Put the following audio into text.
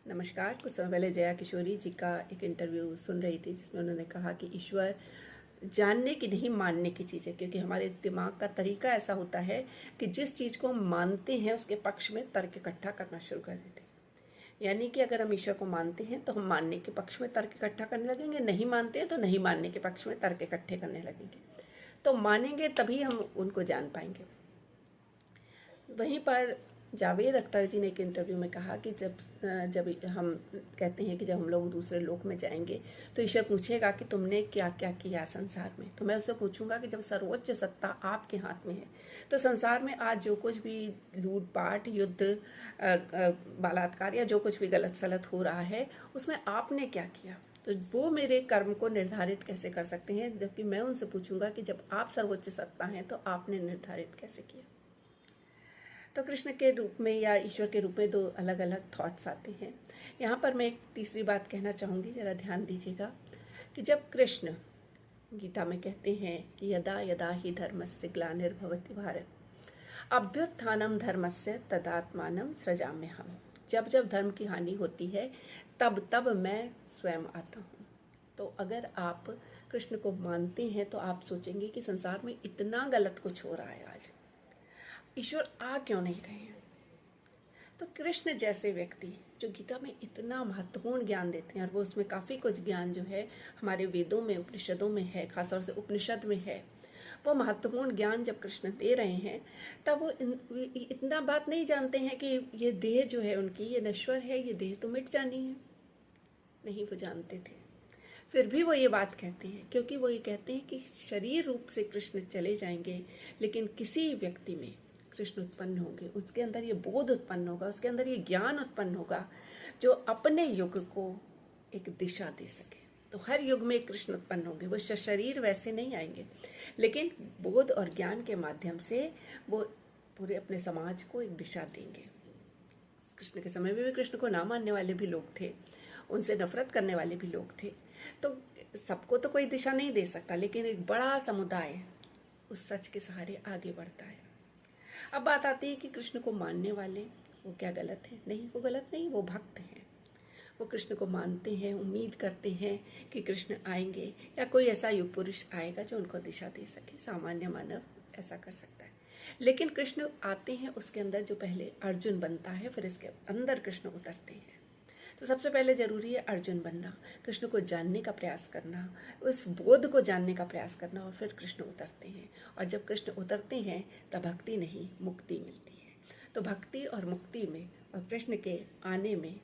नमस्कार। कुछ समय पहले जया किशोरी जी का एक इंटरव्यू सुन रही थी जिसमें उन्होंने कहा कि ईश्वर जानने की नहीं मानने की चीज़ है, क्योंकि हमारे दिमाग का तरीका ऐसा होता है कि जिस चीज़ को हम मानते हैं उसके पक्ष में तर्क इकट्ठा करना शुरू कर देते हैं। यानी कि अगर हम ईश्वर को मानते हैं तो हम मानने के पक्ष में तर्क इकट्ठा करने लगेंगे, नहीं मानते हैं तो नहीं मानने के पक्ष में तर्क इकट्ठे करने लगेंगे। तो मानेंगे तभी हम उनको जान पाएंगे। वहीं पर जावेद अख्तर जी ने एक इंटरव्यू में कहा कि जब हम कहते हैं कि जब हम लोग दूसरे लोक में जाएंगे तो ईश्वर पूछेगा कि तुमने क्या क्या किया संसार में। तो मैं उससे पूछूंगा कि जब सर्वोच्च सत्ता आपके हाथ में है तो संसार में आज जो कुछ भी लूटपाट, युद्ध, बलात्कार या जो कुछ भी गलत सलत हो रहा है उसमें आपने क्या किया। तो वो मेरे कर्म को निर्धारित कैसे कर सकते हैं, जबकि मैं उनसे पूछूंगा कि जब आप सर्वोच्च सत्ता हैं तो आपने निर्धारित कैसे किया। तो कृष्ण के रूप में या ईश्वर के रूप में दो अलग अलग थॉट्स आते हैं। यहाँ पर मैं एक तीसरी बात कहना चाहूँगी, ज़रा ध्यान दीजिएगा कि जब कृष्ण गीता में कहते हैं कि यदा यदा ही धर्मस्य ग्लानिर्भवति भारत अभ्युत्थानम धर्मस्य तदात्मानं सृजाम्यहम्। जब जब धर्म की हानि होती है तब तब मैं स्वयं आता हूँ। तो अगर आप कृष्ण को मानते हैं तो आप सोचेंगे कि संसार में इतना गलत कुछ हो रहा है, आज ईश्वर आ क्यों नहीं रहे हैं। तो कृष्ण जैसे व्यक्ति जो गीता में इतना महत्वपूर्ण ज्ञान देते हैं, और वो उसमें काफ़ी कुछ ज्ञान जो है हमारे वेदों में, उपनिषदों में है, खासतौर से उपनिषद में है, वो महत्वपूर्ण ज्ञान जब कृष्ण दे रहे हैं तब वो इतना बात नहीं जानते हैं कि ये देह जो है उनकी, ये नश्वर है, ये देह तो मिट जानी है। नहीं, वो जानते थे, फिर भी वो ये बात कहते हैं, क्योंकि वो ये कहते हैं कि शरीर रूप से कृष्ण चले जाएंगे लेकिन किसी व्यक्ति में कृष्ण उत्पन्न होंगे, उसके अंदर ये बोध उत्पन्न होगा, उसके अंदर ये ज्ञान उत्पन्न होगा जो अपने युग को एक दिशा दे सके। तो हर युग में कृष्ण उत्पन्न होंगे, वो शरीर वैसे नहीं आएंगे लेकिन बोध और ज्ञान के माध्यम से वो पूरे अपने समाज को एक दिशा देंगे। कृष्ण के समय में भी कृष्ण को ना मानने वाले भी लोग थे, उनसे नफरत करने वाले भी लोग थे। तो सबको तो कोई दिशा नहीं दे सकता, लेकिन एक बड़ा समुदाय उस सच के सहारे आगे बढ़ता है। अब बात आती है कि कृष्ण को मानने वाले वो क्या गलत है? नहीं, वो गलत नहीं, वो भक्त हैं। वो कृष्ण को मानते हैं, उम्मीद करते हैं कि कृष्ण आएंगे या कोई ऐसा युग पुरुष आएगा जो उनको दिशा दे सके। सामान्य मानव ऐसा कर सकता है, लेकिन कृष्ण आते हैं, उसके अंदर जो पहले अर्जुन बनता है, फिर इसके अंदर कृष्ण उतरते हैं। तो सबसे पहले जरूरी है अर्जुन बनना, कृष्ण को जानने का प्रयास करना, उस बोध को जानने का प्रयास करना, और फिर कृष्ण उतरते हैं। और जब कृष्ण उतरते हैं तब भक्ति नहीं, मुक्ति मिलती है। तो भक्ति और मुक्ति में और कृष्ण के आने में